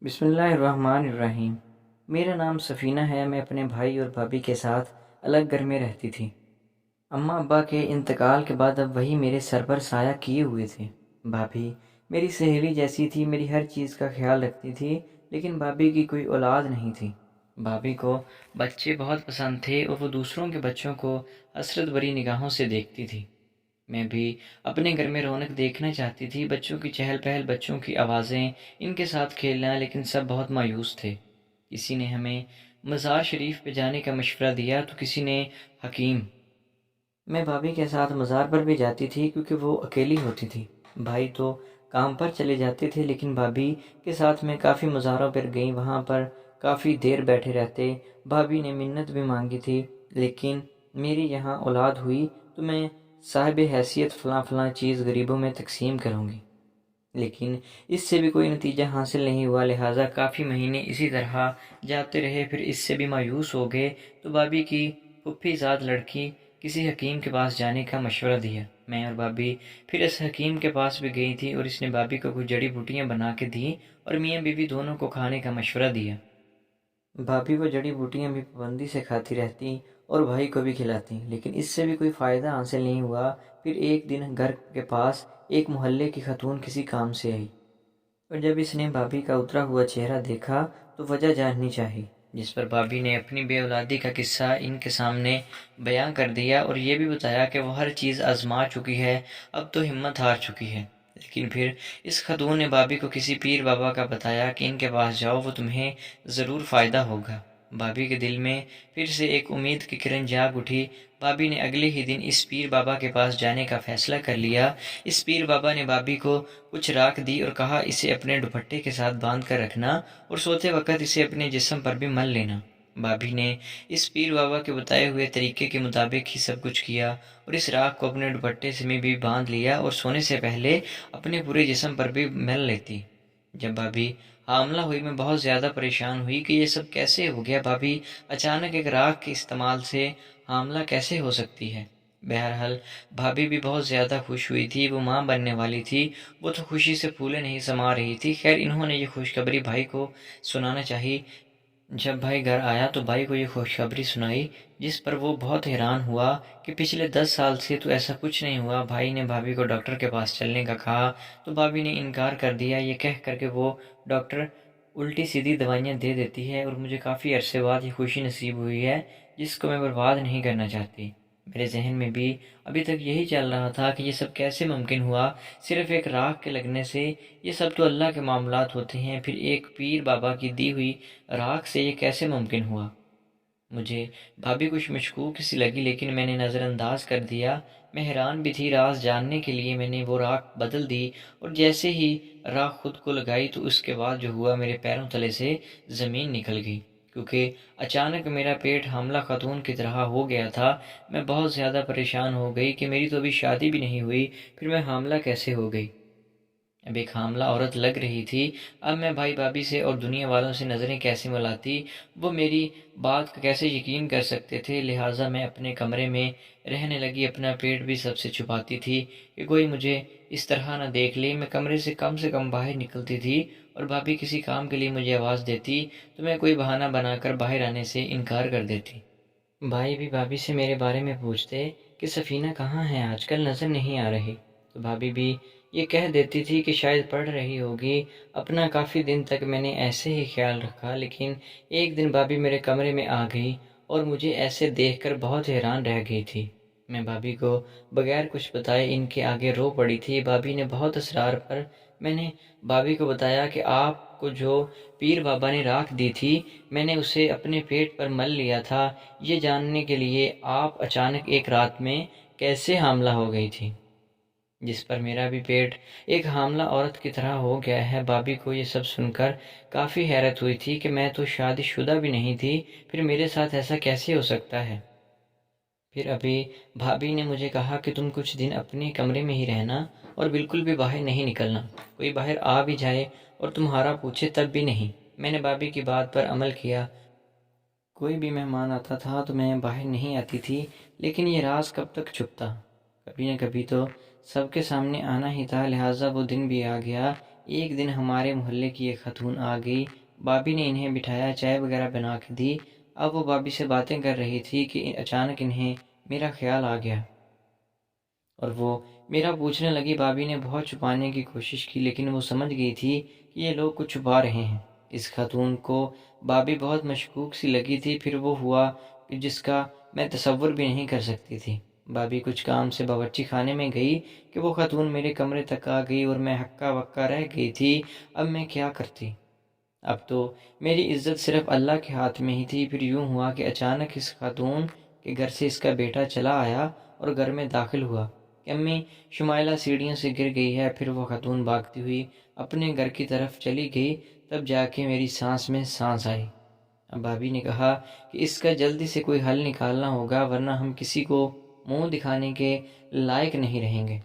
بسم اللہ الرحمن الرحیم۔ میرا نام سفینہ ہے۔ میں اپنے بھائی اور بھابھی کے ساتھ الگ گھر میں رہتی تھی۔ اماں ابا کے انتقال کے بعد اب وہی میرے سر پر سایہ کیے ہوئے تھے۔ بھابھی میری سہیلی جیسی تھی، میری ہر چیز کا خیال رکھتی تھی، لیکن بھابھی کی کوئی اولاد نہیں تھی۔ بھابھی کو بچے بہت پسند تھے اور وہ دوسروں کے بچوں کو حسرت بھری نگاہوں سے دیکھتی تھی۔ میں بھی اپنے گھر میں رونق دیکھنا چاہتی تھی، بچوں کی چہل پہل، بچوں کی آوازیں، ان کے ساتھ کھیلنا، لیکن سب بہت مایوس تھے۔ کسی نے ہمیں مزار شریف پہ جانے کا مشورہ دیا تو کسی نے حکیم۔ میں بھابھی کے ساتھ مزار پر بھی جاتی تھی کیونکہ وہ اکیلی ہوتی تھی۔ بھائی تو کام پر چلے جاتے تھے، لیکن بھابھی کے ساتھ میں کافی مزاروں پر گئی، وہاں پر کافی دیر بیٹھے رہتے۔ بھابھی نے منت بھی مانگی تھی، لیکن میری یہاں اولاد ہوئی تو میں صاحب حیثیت فلاں فلاں چیز غریبوں میں تقسیم کروں گی، لیکن اس سے بھی کوئی نتیجہ حاصل نہیں ہوا، لہٰذا کافی مہینے اسی طرح جاتے رہے۔ پھر اس سے بھی مایوس ہو گئے تو بھابھی کی پھوپھی زاد لڑکی کسی حکیم کے پاس جانے کا مشورہ دیا۔ میں اور بھابھی پھر اس حکیم کے پاس بھی گئی تھی اور اس نے بھابھی کو کچھ جڑی بوٹیاں بنا کے دیں اور میاں بیوی دونوں کو کھانے کا مشورہ دیا۔ بھابھی وہ جڑی بوٹیاں بھی پابندی سے کھاتی رہتی اور بھائی کو بھی کھلاتی، لیکن اس سے بھی کوئی فائدہ حاصل نہیں ہوا۔ پھر ایک دن گھر کے پاس ایک محلے کی خاتون کسی کام سے آئی، اور جب اس نے بھابھی کا اترا ہوا چہرہ دیکھا تو وجہ جاننی چاہی، جس پر بھابھی نے اپنی بے اولادی کا قصہ ان کے سامنے بیان کر دیا اور یہ بھی بتایا کہ وہ ہر چیز آزما چکی ہے، اب تو ہمت ہار چکی ہے۔ لیکن پھر اس خاتون نے بھابھی کو کسی پیر بابا کا بتایا کہ ان کے پاس جاؤ، وہ تمہیں ضرور فائدہ ہوگا۔ بھابھی کے دل میں پھر سے ایک امید کی کرن جاگ اٹھی۔ بھابھی نے اگلے ہی دن اس پیر بابا کے پاس جانے کا فیصلہ کر لیا۔ اس پیر بابا نے بھابھی کو کچھ راکھ دی اور کہا اسے اپنے دوپٹے کے ساتھ باندھ کر رکھنا اور سوتے وقت اسے اپنے جسم پر بھی مل لینا۔ بھابھی نے اس پیر بابا کے بتائے ہوئے طریقے کے مطابق ہی سب کچھ کیا اور اس راکھ کو اپنے دوپٹے سے میں بھی باندھ لیا اور سونے سے پہلے اپنے پورے جسم پر بھی مل لیتی۔ جب بھابھی حاملہ ہوئی میں بہت زیادہ پریشان ہوئی کہ یہ سب کیسے ہو گیا، بھابھی اچانک ایک راکھ کے استعمال سے حاملہ کیسے ہو سکتی ہے۔ بہرحال بھابھی بھی بہت زیادہ خوش ہوئی تھی، وہ ماں بننے والی تھی، وہ تو خوشی سے پھولے نہیں سما رہی تھی۔ خیر انہوں نے یہ خوشخبری بھائی کو سنانا چاہی۔ جب بھائی گھر آیا تو بھائی کو یہ خوشخبری سنائی، جس پر وہ بہت حیران ہوا کہ پچھلے 10 سال سے تو ایسا کچھ نہیں ہوا۔ بھائی نے بھابھی کو ڈاکٹر کے پاس چلنے کا کہا تو بھابھی نے انکار کر دیا، یہ کہہ کر کہ وہ ڈاکٹر الٹی سیدھی دوائیاں دے دیتی ہے اور مجھے کافی عرصے بعد یہ خوشی نصیب ہوئی ہے جس کو میں برباد نہیں کرنا چاہتی۔ میرے ذہن میں بھی ابھی تک یہی چل رہا تھا کہ یہ سب کیسے ممکن ہوا، صرف ایک راکھ کے لگنے سے؟ یہ سب تو اللہ کے معاملات ہوتے ہیں، پھر ایک پیر بابا کی دی ہوئی راکھ سے یہ کیسے ممکن ہوا؟ مجھے بھابھی کچھ مشکوک سی لگی، لیکن میں نے نظر انداز کر دیا۔ میں حیران بھی تھی، راز جاننے کے لیے میں نے وہ راکھ بدل دی اور جیسے ہی راکھ خود کو لگائی تو اس کے بعد جو ہوا، میرے پیروں تلے سے زمین نکل گئی، کیونکہ اچانک میرا پیٹ حاملہ خاتون کی طرح ہو گیا تھا۔ میں بہت زیادہ پریشان ہو گئی کہ میری تو ابھی شادی بھی نہیں ہوئی، پھر میں حاملہ کیسے ہو گئی؟ اب ایک حاملہ عورت لگ رہی تھی، اب میں بھائی بھابھی سے اور دنیا والوں سے نظریں کیسے ملاتی؟ وہ میری بات کا کیسے یقین کر سکتے تھے؟ لہٰذا میں اپنے کمرے میں رہنے لگی، اپنا پیٹ بھی سب سے چھپاتی تھی کہ کوئی مجھے اس طرح نہ دیکھ لے۔ میں کمرے سے کم باہر نکلتی تھی اور بھابھی کسی کام کے لیے مجھے آواز دیتی تو میں کوئی بہانہ بنا کر باہر آنے سے انکار کر دیتی۔ بھائی بھی بھابھی سے میرے بارے میں پوچھتے کہ سفینہ کہاں ہے، آج کل نظر نہیں آ رہی، تو بھابھی بھی یہ کہہ دیتی تھی کہ شاید پڑھ رہی ہوگی۔ اپنا کافی دن تک میں نے ایسے ہی خیال رکھا، لیکن ایک دن بھابھی میرے کمرے میں آ گئی اور مجھے ایسے دیکھ کر بہت حیران رہ گئی تھی۔ میں بھابھی کو بغیر کچھ بتائے ان کے آگے رو پڑی تھی۔ بھابھی نے بہت اصرار پر میں نے بھابھی کو بتایا کہ آپ کو جو پیر بابا نے راکھ دی تھی، میں نے اسے اپنے پیٹ پر مل لیا تھا، یہ جاننے کے لیے آپ اچانک ایک رات میں کیسے حاملہ ہو گئی تھی؟ جس پر میرا بھی پیٹ ایک حاملہ عورت کی طرح ہو گیا ہے۔ بھابھی کو یہ سب سن کر کافی حیرت ہوئی تھی کہ میں تو شادی شدہ بھی نہیں تھی، پھر میرے ساتھ ایسا کیسے ہو سکتا ہے؟ پھر ابھی بھابھی نے مجھے کہا کہ تم کچھ دن اپنے کمرے میں ہی رہنا اور بالکل بھی باہر نہیں نکلنا، کوئی باہر آ بھی جائے اور تمہارا پوچھے تب بھی نہیں۔ میں نے بھابھی کی بات پر عمل کیا، کوئی بھی مہمان آتا تھا تو میں باہر نہیں آتی تھی، لیکن یہ راز کب تک چھپتا؟ کبھی نہ کبھی تو سب کے سامنے آنا ہی تھا، لہٰذا وہ دن بھی آ گیا۔ ایک دن ہمارے محلے کی ایک خاتون آ گئی۔ بھابھی نے انہیں بٹھایا، چائے وغیرہ بنا کے دی۔ اب وہ بھابھی سے باتیں کر رہی تھی کہ اچانک انہیں میرا خیال آ گیا اور وہ میرا پوچھنے لگی۔ بھابھی نے بہت چھپانے کی کوشش کی لیکن وہ سمجھ گئی تھی کہ یہ لوگ کچھ چھپا رہے ہیں۔ اس خاتون کو بھابھی بہت مشکوک سی لگی تھی۔ پھر وہ ہوا کہ جس کا میں تصور بھی نہیں کر سکتی تھی۔ بھابھی کچھ کام سے باورچی خانے میں گئی کہ وہ خاتون میرے کمرے تک آ گئی اور میں ہکا بکا رہ گئی تھی۔ اب میں کیا کرتی؟ اب تو میری عزت صرف اللہ کے ہاتھ میں ہی تھی۔ پھر یوں ہوا کہ اچانک اس خاتون کے گھر سے اس کا بیٹا چلا آیا اور گھر میں داخل ہوا کہ امی شمائلہ سیڑھیوں سے گر گئی ہے۔ پھر وہ خاتون بھاگتی ہوئی اپنے گھر کی طرف چلی گئی۔ تب جا کے میری سانس میں سانس آئی۔ اب بھابھی نے کہا کہ اس کا جلدی سے کوئی حل نکالنا ہوگا ورنہ ہم کسی کو منہ دکھانے کے لائق نہیں رہیں گے۔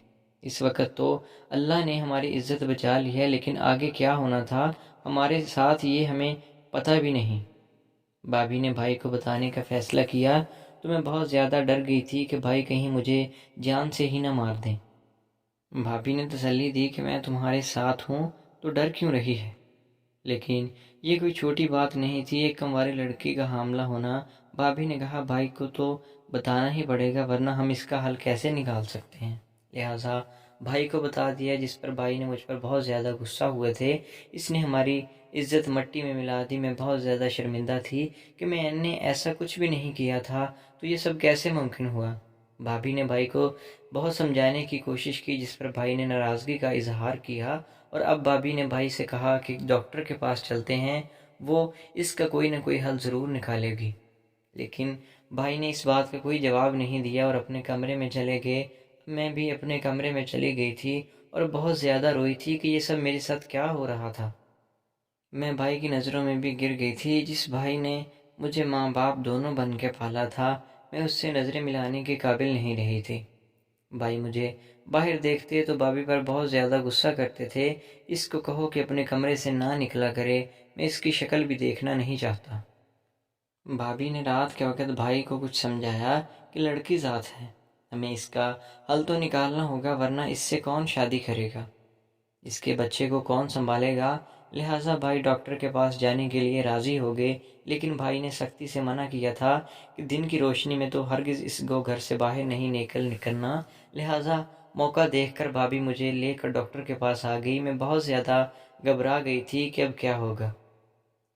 اس وقت تو اللہ نے ہماری عزت بچا لی ہے لیکن آگے کیا ہونا تھا ہمارے ساتھ یہ ہمیں پتہ بھی نہیں۔ بھابھی نے بھائی کو بتانے کا فیصلہ کیا تو میں بہت زیادہ ڈر گئی تھی کہ بھائی کہیں مجھے جان سے ہی نہ مار دیں۔ بھابھی نے تسلی دی کہ میں تمہارے ساتھ ہوں تو ڈر کیوں رہی ہے، لیکن یہ کوئی چھوٹی بات نہیں تھی، ایک کمواری لڑکی کا حاملہ ہونا۔ بھابھی نے کہا بھائی کو تو بتانا ہی پڑے گا ورنہ ہم اس کا حل کیسے نکال سکتے ہیں۔ لہٰذا بھائی کو بتا دیا، جس پر بھائی نے مجھ پر بہت زیادہ غصہ ہوئے تھے۔ اس نے ہماری عزت مٹی میں ملا دی۔ میں بہت زیادہ شرمندہ تھی کہ میں نے ایسا کچھ بھی نہیں کیا تھا، تو یہ سب کیسے ممکن ہوا۔ بھابھی نے بھائی کو بہت سمجھانے کی کوشش کی جس پر بھائی نے ناراضگی کا اظہار کیا، اور اب بھابھی نے بھائی سے کہا کہ ڈاکٹر کے پاس چلتے ہیں، وہ اس کا کوئی نہ کوئی حل ضرور نکالے گی۔ لیکن بھائی نے اس بات کا کوئی جواب نہیں دیا اور اپنے کمرے میں چلے گئے۔ میں بھی اپنے کمرے میں چلی گئی تھی اور بہت زیادہ روئی تھی کہ یہ سب میرے ساتھ کیا ہو رہا تھا۔ میں بھائی کی نظروں میں بھی گر گئی تھی۔ جس بھائی نے مجھے ماں باپ دونوں بن کے پالا تھا، میں اس سے نظریں ملانے کے قابل نہیں رہی تھی۔ بھائی مجھے باہر دیکھتے تو بھابھی پر بہت زیادہ غصہ کرتے تھے۔ اس کو کہو کہ اپنے کمرے سے نہ نکلا کرے، میں اس کی شکل بھی دیکھنا نہیں چاہتا۔ بھابھی نے رات کے وقت بھائی کو کچھ سمجھایا کہ لڑکی ذات ہے، ہمیں اس کا حل تو نکالنا ہوگا ورنہ اس سے کون شادی کرے گا، اس کے بچے کو کون سنبھالے گا۔ لہٰذا بھائی ڈاکٹر کے پاس جانے کے لیے راضی ہو گئے، لیکن بھائی نے سختی سے منع کیا تھا کہ دن کی روشنی میں تو ہرگز اس کو گھر سے باہر نہیں نکلنا۔ لہٰذا موقع دیکھ کر بھابھی مجھے لے کر ڈاکٹر کے پاس آ گئی۔ میں بہت زیادہ گھبرا گئی تھی کہ اب کیا ہوگا۔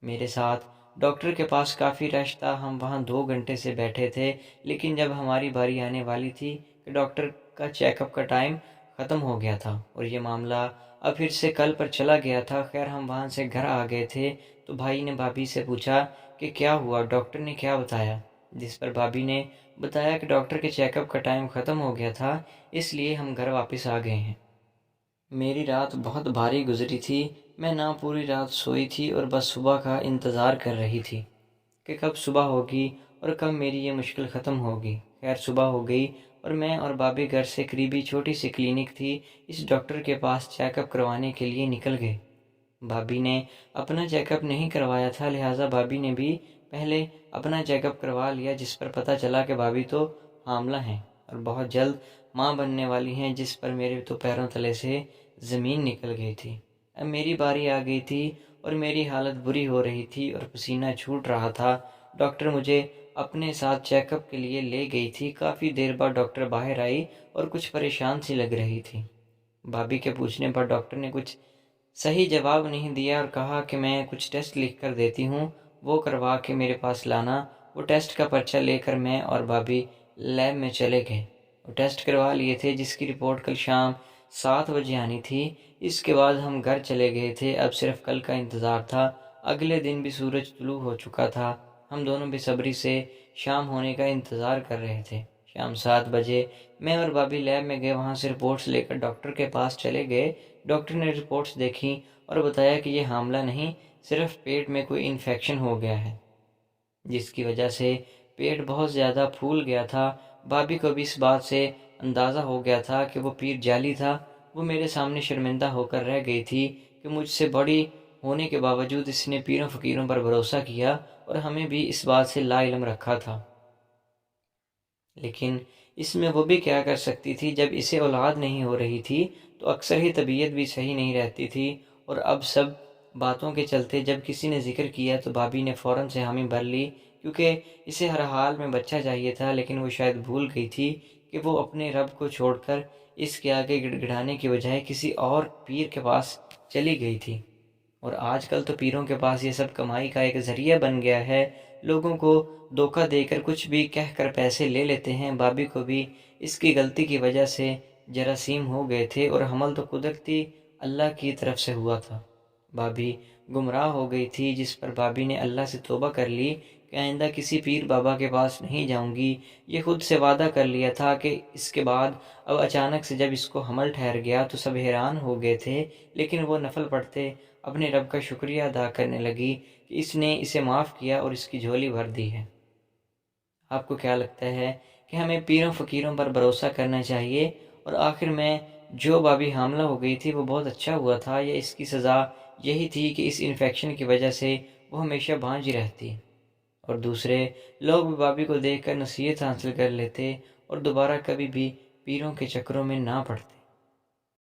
میرے ساتھ ڈاکٹر کے پاس کافی رش تھا، ہم وہاں 2 گھنٹے سے بیٹھے تھے، لیکن جب ہماری باری آنے والی تھی کہ ڈاکٹر کا چیک اپ کا ٹائم ختم ہو گیا تھا اور یہ معاملہ اب پھر سے کل پر چلا گیا تھا۔ خیر ہم وہاں سے گھر آ گئے تھے تو بھائی نے بھابھی سے پوچھا کہ کیا ہوا، ڈاکٹر نے کیا بتایا، جس پر بھابھی نے بتایا کہ ڈاکٹر کے چیک اپ کا ٹائم ختم ہو گیا تھا، اس لیے ہم گھر واپس آ گئے ہیں۔ میری رات بہت بھاری گزری تھی، میں نہ پوری رات سوئی تھی اور بس صبح کا انتظار کر رہی تھی کہ کب صبح ہوگی اور کب میری یہ مشکل ختم ہوگی۔ خیر صبح ہو گئی اور میں اور بھابھی گھر سے قریبی چھوٹی سی کلینک تھی، اس ڈاکٹر کے پاس چیک اپ کروانے کے لیے نکل گئے۔ بھابھی نے اپنا چیک اپ نہیں کروایا تھا، لہٰذا بھابھی نے بھی پہلے اپنا چیک اپ کروا لیا، جس پر پتہ چلا کہ بھابھی تو حاملہ ہیں اور بہت جلد ماں بننے والی ہیں، جس پر میرے تو پیروں تلے سے زمین نکل گئی تھی۔ اب میری باری آ گئی تھی اور میری حالت بری ہو رہی تھی اور پسینہ چھوٹ رہا تھا۔ ڈاکٹر مجھے اپنے ساتھ چیک اپ کے لیے لے گئی تھی۔ کافی دیر بعد ڈاکٹر باہر آئی اور کچھ پریشان سی لگ رہی تھی۔ بھابھی کے پوچھنے پر ڈاکٹر نے کچھ صحیح جواب نہیں دیا اور کہا کہ میں کچھ ٹیسٹ لکھ کر دیتی ہوں، وہ کروا کے میرے پاس لانا۔ وہ ٹیسٹ کا پرچہ لے کر میں اور بھابھی لیب میں چلے گئے۔ وہ ٹیسٹ کروا لیے تھے جس کی رپورٹ کل شام 7 بجے آنی تھی۔ اس کے بعد ہم گھر چلے گئے تھے، اب صرف کل کا انتظار تھا۔ اگلے دن بھی سورج طلوع ہو چکا تھا، ہم دونوں بے صبری سے شام ہونے کا انتظار کر رہے تھے۔ شام 7 بجے میں اور بھابھی لیب میں گئے، وہاں سے رپورٹس لے کر ڈاکٹر کے پاس چلے گئے۔ ڈاکٹر نے رپورٹس دیکھیں اور بتایا کہ یہ حاملہ نہیں، صرف پیٹ میں کوئی انفیکشن ہو گیا ہے، جس کی وجہ سے پیٹ بہت زیادہ پھول گیا تھا۔ بھابھی کو بھی اس بات سے اندازہ ہو گیا تھا کہ وہ پیر جعلی تھا۔ وہ میرے سامنے شرمندہ ہو کر رہ گئی تھی کہ مجھ سے بڑی ہونے کے باوجود اس نے پیروں فقیروں پر بھروسہ کیا اور ہمیں بھی اس بات سے لا علم رکھا تھا۔ لیکن اس میں وہ بھی کیا کر سکتی تھی، جب اسے اولاد نہیں ہو رہی تھی تو اکثر ہی طبیعت بھی صحیح نہیں رہتی تھی اور اب سب باتوں کے چلتے جب کسی نے ذکر کیا تو بھابھی نے فوراً سے حامی بھر لی، کیونکہ اسے ہر حال میں بچہ چاہیے تھا، لیکن وہ شاید بھول گئی تھی کہ وہ اپنے رب کو چھوڑ کر اس کے آگے گڑ گڑانے کی بجائے کسی اور پیر کے پاس چلی گئی تھی۔ اور آج کل تو پیروں کے پاس یہ سب کمائی کا ایک ذریعہ بن گیا ہے، لوگوں کو دھوکہ دے کر کچھ بھی کہہ کر پیسے لے لیتے ہیں۔ بھابھی کو بھی اس کی غلطی کی وجہ سے جراثیم ہو گئے تھے، اور حمل تو قدرتی اللہ کی طرف سے ہوا تھا۔ بھابھی گمراہ ہو گئی تھی، جس پر بھابھی نے اللہ سے توبہ کر لی کہ آئندہ کسی پیر بابا کے پاس نہیں جاؤں گی۔ یہ خود سے وعدہ کر لیا تھا کہ اس کے بعد اب اچانک سے جب اس کو حمل ٹھہر گیا تو سب حیران ہو گئے تھے، لیکن وہ نفل پڑھتے اپنے رب کا شکریہ ادا کرنے لگی کہ اس نے اسے معاف کیا اور اس کی جھولی بھر دی ہے۔ آپ کو کیا لگتا ہے کہ ہمیں پیروں فقیروں پر بھروسہ کرنا چاہیے؟ اور آخر میں جو بھابھی حاملہ ہو گئی تھی وہ بہت اچھا ہوا تھا، یا اس کی سزا یہی تھی کہ اس انفیکشن کی وجہ سے وہ ہمیشہ بانجھ ہی رہتی، اور دوسرے لوگ بھی بھابھی کو دیکھ کر نصیحت حاصل کر لیتے اور دوبارہ کبھی بھی پیروں کے چکروں میں نہ پڑتے؟